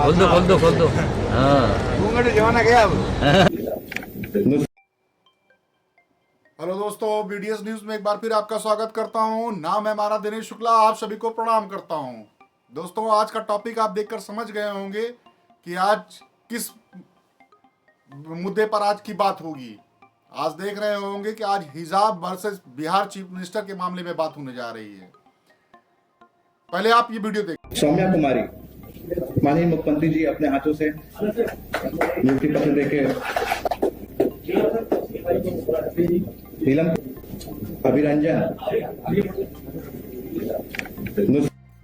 खोल दो हाँ। घूंघट जमाना गया अब। हेलो दोस्तों, बीडीएस न्यूज में एक बार फिर आपका स्वागत करता हूं। नाम है हमारा दिनेश शुक्ला। आप सभी को प्रणाम करता हूं। दोस्तों, आज का टॉपिक आप देखकर समझ गए होंगे कि आज किस मुद्दे पर आज की बात होगी। आज देख रहे होंगे कि आज हिजाब वर्सेस बिहार चीफ मिनिस्टर के मामले में बात होने जा रही है। पहले आप ये वीडियो देखिए। सौम्या कुमारी माननीय मुख्यमंत्री जी अपने हाथों से नियुक्ति पत्र देके नीलम अभिरंजन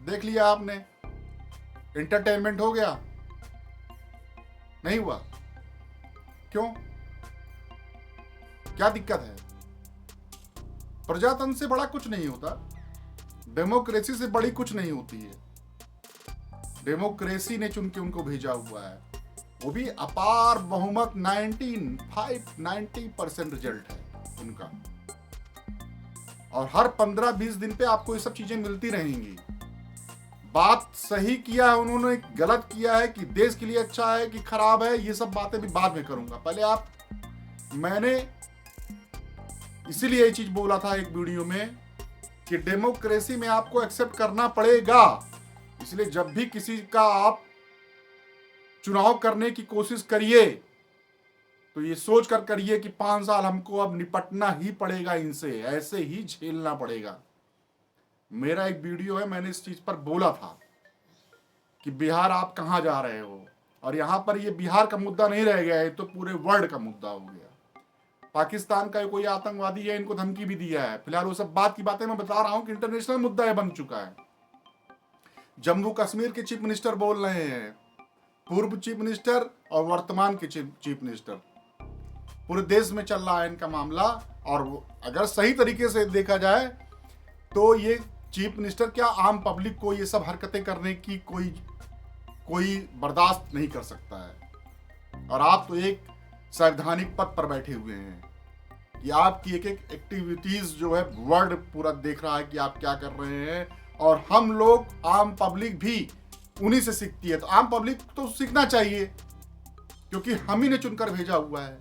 देख लिया आपने, एंटरटेनमेंट हो गया? नहीं हुआ? क्यों? क्या दिक्कत है? प्रजातंत्र से बड़ा कुछ नहीं होता, डेमोक्रेसी से बड़ी कुछ नहीं होती है। डेमोक्रेसी ने चुन के उनको भेजा हुआ है, वो भी अपार बहुमत 90% रिजल्ट है उनका। और हर 15-20 दिन पे आपको ये सब चीजें मिलती रहेंगी। बात सही किया है उन्होंने, गलत किया है, कि देश के लिए अच्छा है कि खराब है, ये सब बातें भी बाद में करूंगा। पहले मैंने इसीलिए ये चीज बोला था एक वीडियो में कि डेमोक्रेसी में आपको एक्सेप्ट करना पड़ेगा। इसलिए जब भी किसी का आप चुनाव करने की कोशिश करिए तो ये सोच कर करिए कि 5 साल हमको अब निपटना ही पड़ेगा, इनसे ऐसे ही झेलना पड़ेगा। मेरा एक वीडियो है, मैंने इस चीज पर बोला था कि बिहार आप कहां जा रहे हो। और यहां पर ये बिहार का मुद्दा नहीं रह गया है, तो पूरे वर्ल्ड का मुद्दा हो गया। पाकिस्तान का कोई आतंकवादी है, इनको धमकी भी दिया है। फिलहाल वो सब बात की बातें मैं बता रहा हूं कि इंटरनेशनल मुद्दा है, बन चुका है। जम्मू कश्मीर के चीफ मिनिस्टर बोल रहे हैं, पूर्व चीफ मिनिस्टर और वर्तमान के चीफ मिनिस्टर, पूरे देश में चल रहा है इनका मामला। और अगर सही तरीके से देखा जाए तो ये चीफ मिनिस्टर क्या, आम पब्लिक को ये सब हरकतें करने की कोई बर्दाश्त नहीं कर सकता है। और आप तो एक संवैधानिक पद पर बैठे हुए हैं कि आपकी एक एक एक्टिविटीज जो है वर्ल्ड पूरा देख रहा है कि आप क्या कर रहे हैं। और हम लोग आम पब्लिक भी उन्हीं से सीखती है, तो आम पब्लिक तो सीखना चाहिए, क्योंकि हम ही ने चुनकर भेजा हुआ है।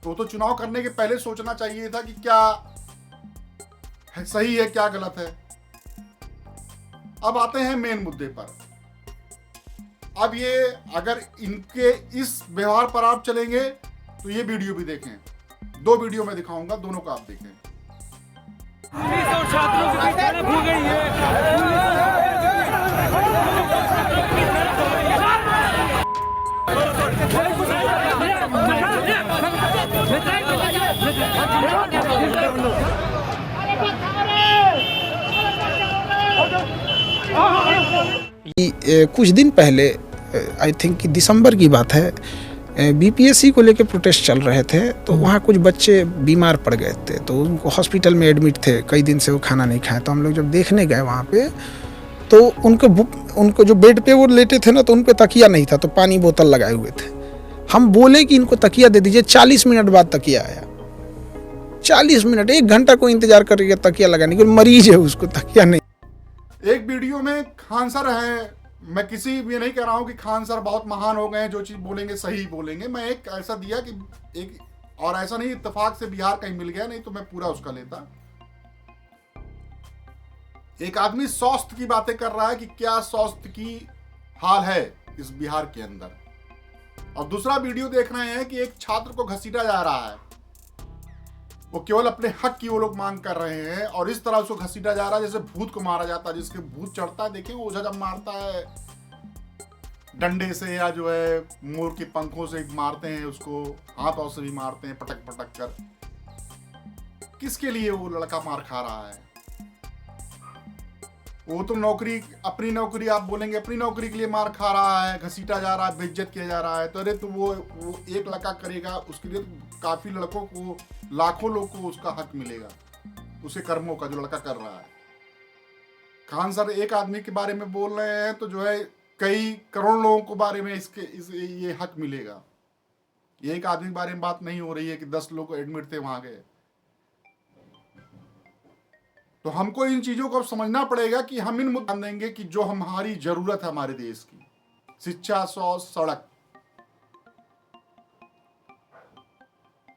तो चुनाव करने के पहले सोचना चाहिए था कि क्या है, सही है, क्या गलत है। अब आते हैं मेन मुद्दे पर। अब ये अगर इनके इस व्यवहार पर आप चलेंगे तो ये वीडियो भी देखें। 2 वीडियो मैं दिखाऊंगा, दोनों का आप देखें। छात्रों की तरफ हो गई है। कुछ दिन पहले, आई थिंक कि दिसंबर की बात है, बीपीएससी को लेकर प्रोटेस्ट चल रहे थे। तो वहाँ कुछ बच्चे बीमार पड़ गए थे, तो उनको हॉस्पिटल में एडमिट थे, कई दिन से वो खाना नहीं खाए। तो हम लोग जब देखने गए वहाँ पे, तो उनको जो बेड पे वो लेटे थे ना, तो उन पे तकिया नहीं था, तो पानी बोतल लगाए हुए थे। हम बोले कि इनको तकिया दे दीजिए, 40 मिनट बाद तकिया आया। 40 मिनट, 1 घंटा को इंतजार कर तकिया लगाने के, मरीज है उसको तकिया नहीं। एक वीडियो में खान सर है, मैं किसी ये नहीं कह रहा हूं कि खान सर बहुत महान हो गए हैं, जो चीज बोलेंगे सही बोलेंगे। मैं एक ऐसा दिया कि एक, और ऐसा नहीं इत्तेफाक से बिहार कहीं मिल गया, नहीं तो मैं पूरा उसका लेता। एक आदमी स्वास्थ्य की बातें कर रहा है कि क्या स्वास्थ्य की हाल है इस बिहार के अंदर, और दूसरा वीडियो देख रहे हैं कि एक छात्र को घसीटा जा रहा है। वो केवल अपने हक की वो लोग मांग कर रहे हैं, और इस तरह उसको घसीटा जा रहा है जैसे भूत को मारा जाता है। जिसके भूत चढ़ता है, देखें ओझा जब मारता है डंडे से, या जो है मोर के पंखों से मारते हैं उसको, हाथों से भी मारते हैं पटक पटक कर। किसके लिए वो लड़का मार खा रहा है? वो तो नौकरी, अपनी नौकरी, आप बोलेंगे अपनी नौकरी के लिए मार खा रहा है, घसीटा जा रहा है, बेइज्जत किया जा रहा है। तो अरे तो वो एक लड़का करेगा, उसके लिए तो काफी लड़कों को, लाखों लोग को उसका हक मिलेगा, उसके कर्मों का, जो लड़का कर रहा है। खान सर एक आदमी के बारे में बोल रहे हैं, तो जो है कई करोड़ लोगों को बारे में ये हक मिलेगा। ये एक आदमी के बारे में बात नहीं हो रही है कि 10 लोग एडमिट थे वहां गए। तो हमको इन चीजों को समझना पड़ेगा कि हम इन मुद्दों देंगे कि जो हमारी जरूरत है हमारे देश की। शिक्षा, स्वास्थ्य, सड़क,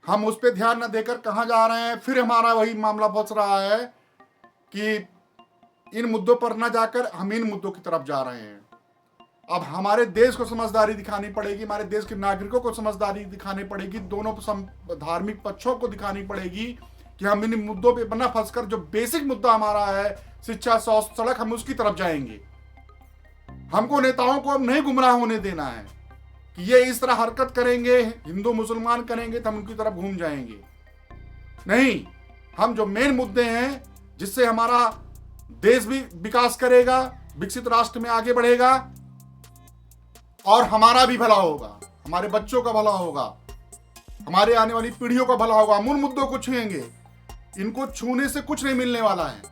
हम उस पर ध्यान न देकर कहां जा रहे हैं? फिर हमारा वही मामला फंस रहा है कि इन मुद्दों पर न जाकर हम इन मुद्दों की तरफ जा रहे हैं। अब हमारे देश को समझदारी दिखानी पड़ेगी, हमारे देश के नागरिकों को समझदारी दिखानी पड़ेगी, दोनों धार्मिक पक्षों को दिखानी पड़ेगी कि हम इन मुद्दों पे बना फंसकर जो बेसिक मुद्दा हमारा है शिक्षा, स्वास्थ्य, सड़क, हम उसकी तरफ जाएंगे। हमको नेताओं को अब नहीं गुमराह होने देना है कि ये इस तरह हरकत करेंगे, हिंदू मुसलमान करेंगे तो हम उनकी तरफ घूम जाएंगे। नहीं, हम जो मेन मुद्दे हैं जिससे हमारा देश भी विकास करेगा, विकसित राष्ट्र में आगे बढ़ेगा और हमारा भी भला होगा, हमारे बच्चों का भला होगा, हमारे आने वाली पीढ़ियों का भला होगा, हम उन मुद्दों को छुएंगे। इनको छूने से कुछ नहीं मिलने वाला है।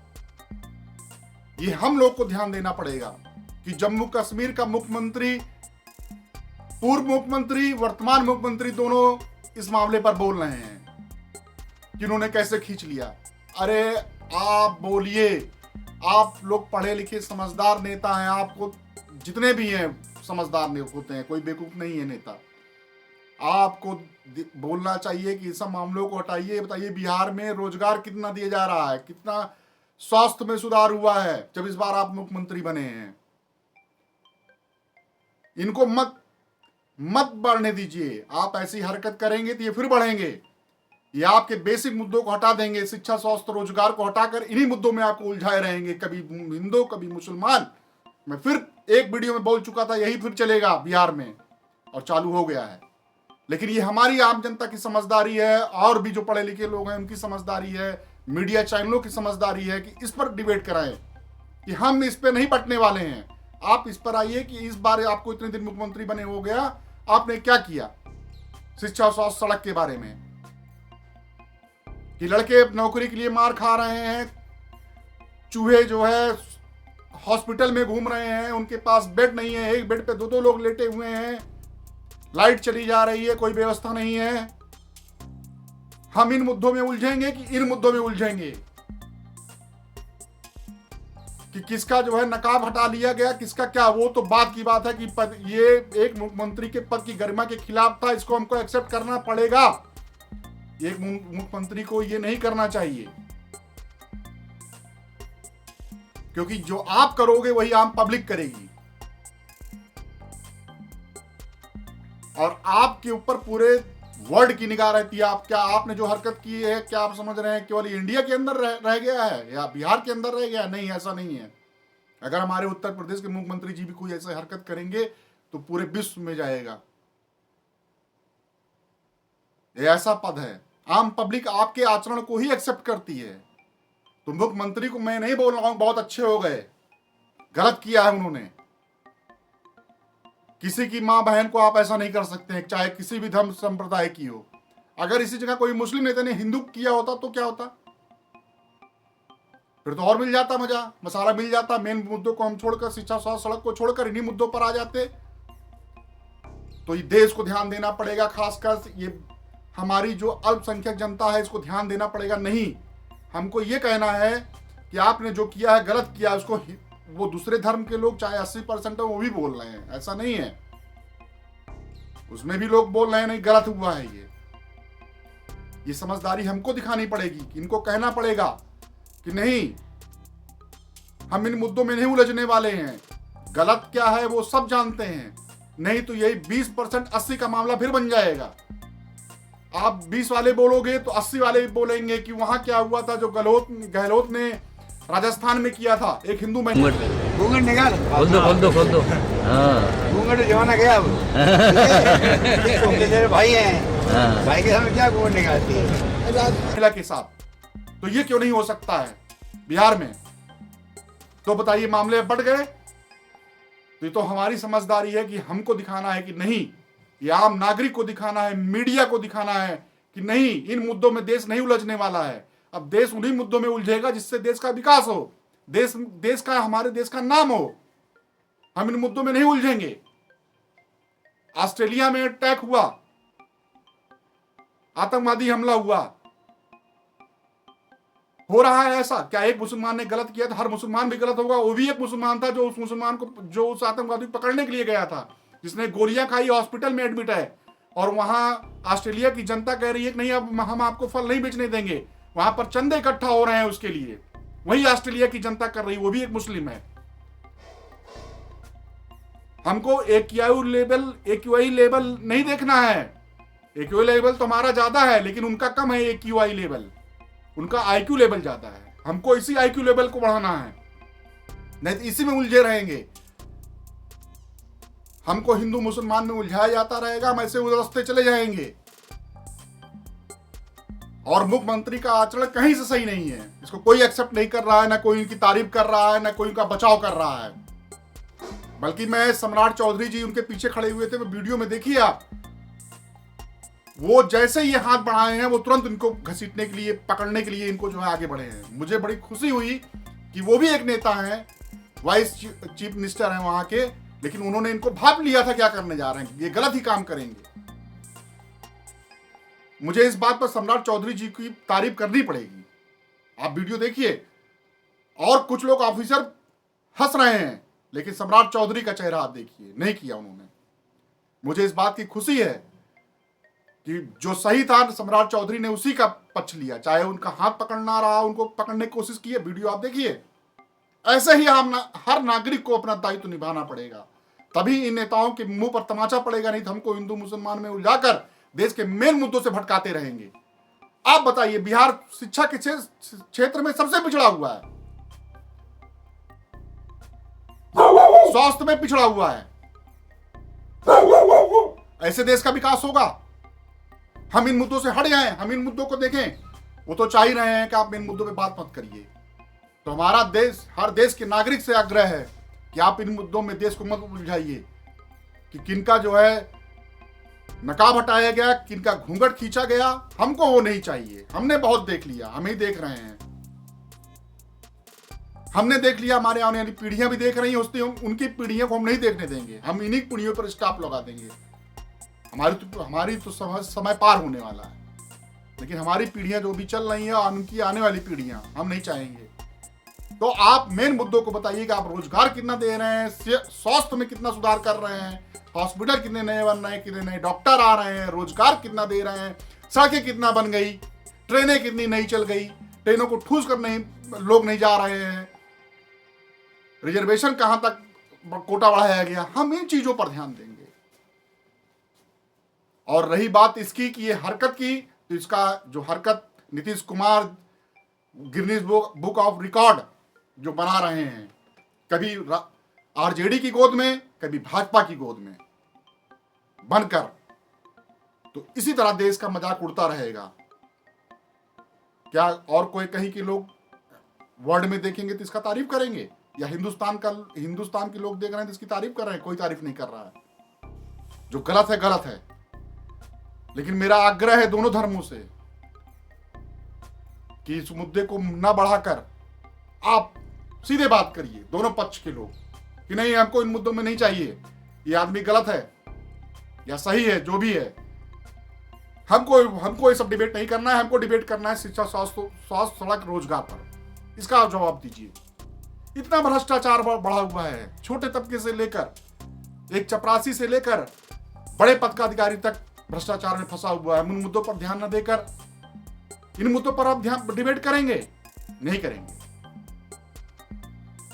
ये हम लोग को ध्यान देना पड़ेगा कि जम्मू कश्मीर का मुख्यमंत्री, पूर्व मुख्यमंत्री, वर्तमान मुख्यमंत्री दोनों इस मामले पर बोल रहे हैं कि उन्होंने कैसे खींच लिया। अरे आप बोलिए, आप लोग पढ़े लिखे समझदार नेता हैं, आपको जितने भी हैं समझदार होते हैं, कोई बेवकूफ नहीं है नेता। आपको बोलना चाहिए कि सब मामलों को हटाइए, बताइए बिहार में रोजगार कितना दिया जा रहा है, कितना स्वास्थ्य में सुधार हुआ है जब इस बार आप मुख्यमंत्री बने हैं। इनको मत बढ़ने दीजिए। आप ऐसी हरकत करेंगे तो ये फिर बढ़ेंगे। ये आपके बेसिक मुद्दों को हटा देंगे, शिक्षा, स्वास्थ्य, रोजगार को हटाकर इन्हीं मुद्दों में आपको उलझाए रहेंगे, कभी हिंदू कभी मुसलमान। मैं फिर एक वीडियो में बोल चुका था, यही फिर चलेगा बिहार में और चालू हो गया है। लेकिन ये हमारी आम जनता की समझदारी है और भी जो पढ़े लिखे लोग हैं उनकी समझदारी है, मीडिया चैनलों की समझदारी है कि इस पर डिबेट कराएं कि हम इस पर नहीं बटने वाले हैं। आप इस पर आइए कि इस बार आपको इतने दिन मुख्यमंत्री बने हो गया, आपने क्या किया शिक्षा, स्वास्थ्य, सड़क के बारे में। कि लड़के नौकरी के लिए मार खा रहे हैं, चूहे जो है हॉस्पिटल में घूम रहे हैं, उनके पास बेड नहीं है, एक बेड पे दो लोग लेटे हुए हैं, लाइट चली जा रही है, कोई व्यवस्था नहीं है। हम इन मुद्दों में उलझेंगे कि इन मुद्दों में उलझेंगे कि किसका जो है नकाब हटा लिया गया, किसका क्या, वो तो बात की बात है कि ये एक मुख्यमंत्री के पद की गरिमा के खिलाफ था, इसको हमको एक्सेप्ट करना पड़ेगा। एक मुख्यमंत्री को ये नहीं करना चाहिए, क्योंकि जो आप करोगे वही आम पब्लिक करेगी और आपके ऊपर पूरे वर्ल्ड की निगाह रहती है। आप क्या, आपने जो हरकत की है, क्या आप समझ रहे हैं केवल इंडिया के अंदर रह गया है या बिहार के अंदर रह गया है? नहीं, ऐसा नहीं है। अगर हमारे उत्तर प्रदेश के मुख्यमंत्री जी भी कोई ऐसी हरकत करेंगे तो पूरे विश्व में जाएगा। ये ऐसा पद है, आम पब्लिक आपके आचरण को ही एक्सेप्ट करती है। तो मुख्यमंत्री को मैं नहीं बोल रहा हूं बहुत अच्छे हो गए, गलत किया है उन्होंने। किसी की मां बहन को आप ऐसा नहीं कर सकते हैं, चाहे किसी भी धर्म संप्रदाय की हो। अगर इसी जगह कोई मुस्लिम नेता ने हिंदू किया होता तो क्या होता? फिर तो और मिल जाता मसाला मिल जाता। मेन मुद्दों को हम छोड़कर, शिक्षा, स्वास्थ्य, सड़क को छोड़कर इन्हीं मुद्दों पर आ जाते। तो ये देश को ध्यान देना पड़ेगा, खासकर ये हमारी जो अल्पसंख्यक जनता है इसको ध्यान देना पड़ेगा। नहीं, हमको ये कहना है कि आपने जो किया है गलत किया। उसको वो दूसरे धर्म के लोग चाहे 80% है वो भी बोल रहे हैं, ऐसा नहीं है, उसमें भी लोग बोल रहे हैं नहीं गलत हुआ है। ये समझदारी हमको दिखानी पड़ेगी कि इनको कहना पड़ेगा कि नहीं, हम इन मुद्दों में नहीं उलझने वाले हैं। गलत क्या है वो सब जानते हैं, नहीं तो यही 20% 80 का मामला फिर बन जाएगा। आप 20 वाले बोलोगे तो 80 वाले भी बोलेंगे कि वहां क्या हुआ था जो गहलोत ने राजस्थान में किया था एक हिंदू में। घूंघट निकाल, खोल दो। हाँ, घूंघट जमाना गया अब। तेरे भाई हैं, हाँ। भाई के सामने क्या घूंघट निकालती है? महिला के साथ तो ये क्यों नहीं हो सकता है बिहार में? तो बताइए, मामले बढ़ गए। तो ये तो हमारी समझदारी है कि हमको दिखाना है कि नहीं, ये आम नागरिक को दिखाना है, मीडिया को दिखाना है कि नहीं, इन मुद्दों में देश नहीं उलझने वाला है। अब देश उन्हीं मुद्दों में उलझेगा जिससे देश का विकास हो, देश का, हमारे देश का नाम हो। हम इन मुद्दों में नहीं उलझेंगे। ऑस्ट्रेलिया में अटैक हुआ, आतंकवादी हमला हुआ, हो रहा है ऐसा? क्या एक मुसलमान ने गलत किया तो हर मुसलमान भी गलत होगा? वो भी एक मुसलमान था जो उस मुसलमान को, जो उस आतंकवादी को पकड़ने के लिए गया था, जिसने गोलियां खाई, हॉस्पिटल में एडमिट है, और वहां ऑस्ट्रेलिया की जनता कह रही है कि नहीं, अब हम आपको फल नहीं बेचने देंगे। वहां पर चंदे इकट्ठा हो रहे हैं उसके लिए, वही ऑस्ट्रेलिया की जनता कर रही है, वो भी एक मुस्लिम है। हमको एक्यूआई लेवल नहीं देखना है। एक्यूआई लेवल तो हमारा ज्यादा है, लेकिन उनका कम है एक्यूआई लेवल, उनका आईक्यू लेवल ज्यादा है। हमको इसी आईक्यू लेवल को बढ़ाना है, नहीं तो इसी में उलझे रहेंगे। हमको हिंदू मुसलमान में उलझाया जाता रहेगा, हम ऐसे उस रास्ते चले जाएंगे। और मुख्यमंत्री का आचरण कहीं से सही नहीं है, इसको कोई एक्सेप्ट नहीं कर रहा है, ना कोई उनकी तारीफ कर रहा है, ना कोई उनका बचाव कर रहा है। बल्कि मैं सम्राट चौधरी जी उनके पीछे खड़े हुए थे, वो वीडियो में देखिए आप, वो जैसे ये हाथ बढ़ाए हैं, वो तुरंत इनको घसीटने के लिए, पकड़ने के लिए इनको जो है आगे बढ़े हैं। मुझे बड़ी खुशी हुई कि वो भी एक नेता हैं, वाइस चीफ मिनिस्टर हैं वहां के, लेकिन उन्होंने इनको भाप लिया था क्या करने जा रहे हैं, ये गलत ही काम करेंगे। मुझे इस बात पर सम्राट चौधरी जी की तारीफ करनी पड़ेगी। आप वीडियो देखिए, और कुछ लोग ऑफिसर हंस रहे हैं, लेकिन सम्राट चौधरी का चेहरा आप देखिए, नहीं किया उन्होंने। मुझे इस बात की खुशी है कि जो सही था सम्राट चौधरी ने उसी का पक्ष लिया, चाहे उनका हाथ पकड़ना रहा, उनको पकड़ने की कोशिश की है। वीडियो आप देखिए। ऐसे ही हर नागरिक को अपना दायित्व निभाना पड़ेगा, तभी इन नेताओं के मुंह पर तमाचा पड़ेगा, नहीं तो हमको हिंदू मुसलमान में उलझाकर देश के मेन मुद्दों से भटकाते रहेंगे। आप बताइए, बिहार शिक्षा के क्षेत्र में सबसे पिछड़ा हुआ है, स्वास्थ्य में पिछड़ा हुआ है। ऐसे देश का विकास होगा? हम इन मुद्दों से हट जाएं, हम इन मुद्दों को देखें। वो तो चाह ही रहे हैं कि आप इन मुद्दों पे बात मत करिए। तो हमारा देश, हर देश के नागरिक से आग्रह है कि आप इन मुद्दों में देश को मत उलझाइए, कि किनका जो है नकाब हटाया गया, किनका घूंघट खींचा गया, हमको वो नहीं चाहिए। हमने बहुत देख लिया, हम ही देख रहे हैं, हमने देख लिया, हमारे आने वाली पीढ़ियां भी देख रही हैं, उनकी पीढ़ियों को हम नहीं देखने देंगे। हम इन्हीं पीढ़ियों पर स्टॉप लगा देंगे। हमारी तो समय पार होने वाला है, लेकिन हमारी पीढ़ियां जो भी चल रही हैं, उनकी आने वाली पीढ़ियां, हम नहीं चाहेंगे। तो आप मेन मुद्दों को बताइए कि आप रोजगार कितना दे रहे हैं, स्वास्थ्य में कितना सुधार कर रहे हैं, हॉस्पिटल कितने नए बन रहे हैं, कितने नए डॉक्टर आ रहे हैं, रोजगार कितना दे रहे हैं, सड़कें कितना बन गई, ट्रेनें कितनी नई चल गई, ट्रेनों को ठूस कर लोग नहीं जा रहे हैं, रिजर्वेशन कहां तक कोटा बढ़ाया गया। हम इन चीजों पर ध्यान देंगे। और रही बात इसकी कि ये हरकत की, तो इसका जो हरकत Nitish Kumar Guinness book of record जो बना रहे हैं, कभी आरजेडी की गोद में, कभी भाजपा की गोद में बनकर, तो इसी तरह देश का मजाक उड़ता रहेगा। क्या और कोई कहीं के लोग वर्ल्ड में देखेंगे तो इसका तारीफ करेंगे, या हिंदुस्तान के लोग देख रहे हैं तो इसकी तारीफ कर रहे हैं? कोई तारीफ नहीं कर रहा है। जो गलत है गलत है। लेकिन मेरा आग्रह है दोनों धर्मों से कि इस मुद्दे को न बढ़ाकर आप सीधे बात करिए, दोनों पक्ष के लोग, कि नहीं, हमको इन मुद्दों में नहीं चाहिए, ये आदमी गलत है या सही है, जो भी है, हमको ये सब डिबेट नहीं करना है। हमको डिबेट करना है शिक्षा, स्वास्थ्य, सड़क, रोजगार पर। इसका आप जवाब दीजिए। इतना भ्रष्टाचार बढ़ा हुआ है, छोटे तबके से लेकर, एक चपरासी से लेकर बड़े पद का अधिकारी तक भ्रष्टाचार में फंसा हुआ है। इन मुद्दों पर ध्यान न देकर इन मुद्दों पर आप डिबेट करेंगे? नहीं करेंगे।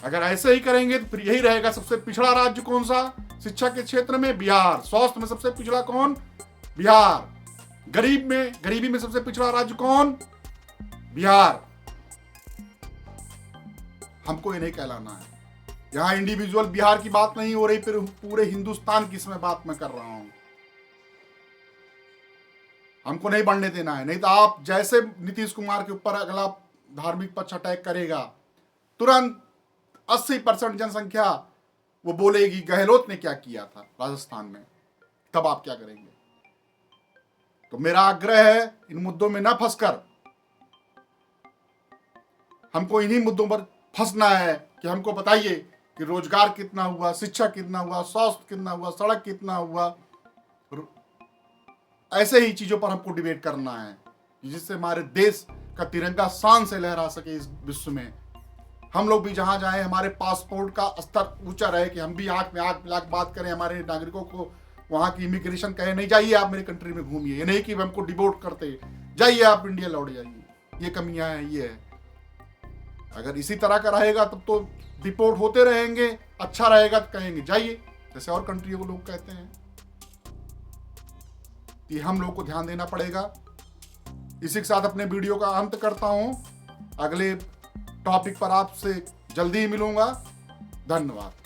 अगर ऐसे ही करेंगे तो फिर यही रहेगा, सबसे पिछड़ा राज्य कौन सा शिक्षा के क्षेत्र में? बिहार। स्वास्थ्य में सबसे पिछड़ा कौन? बिहार। गरीबी में सबसे पिछड़ा राज्य कौन? बिहार। हमको ये नहीं कहलाना है। यहां इंडिविजुअल बिहार की बात नहीं हो रही, फिर पूरे हिंदुस्तान की इसमें बात मैं कर रहा हूं। हमको नहीं बढ़ने देना है, नहीं तो आप जैसे नीतीश कुमार के ऊपर अगला धार्मिक पक्ष अटैक करेगा, तुरंत 80% जनसंख्या वो बोलेगी गहलोत ने क्या किया था राजस्थान में, तब आप क्या करेंगे? तो मेरा आग्रह है, इन मुद्दों में ना फंसकर हमको इन्हीं मुद्दों पर फंसना है कि हमको बताइए कि रोजगार कितना हुआ, शिक्षा कितना हुआ, स्वास्थ्य कितना हुआ, सड़क कितना हुआ। ऐसे ही चीजों पर हमको डिबेट करना है जिससे हमारे देश का तिरंगा शान से लहरा सके इस विश्व में। हम लोग भी जहां जाएं हमारे पासपोर्ट का स्तर ऊंचा रहे कि हम भी आंख में आंख मिला बात करें हमारे नागरिकों को। वहां की इमिग्रेशन कहे नहीं जाइए आप मेरी कंट्री में घूमिए, ये नहीं कि हमको डिपोर्ट करते, जाइए आप इंडिया लौट जाइए, ये कमियां हैं, ये है। अगर इसी तरह का रहेगा तब तो डिपोर्ट होते रहेंगे, अच्छा रहेगा तो कहेंगे जाइए, जैसे और कंट्रियों को लोग कहते हैं। ये हम लोग को ध्यान देना पड़ेगा। इसी के साथ अपने वीडियो का अंत करता हूं। अगले टॉपिक पर आपसे जल्दी ही मिलूंगा। धन्यवाद।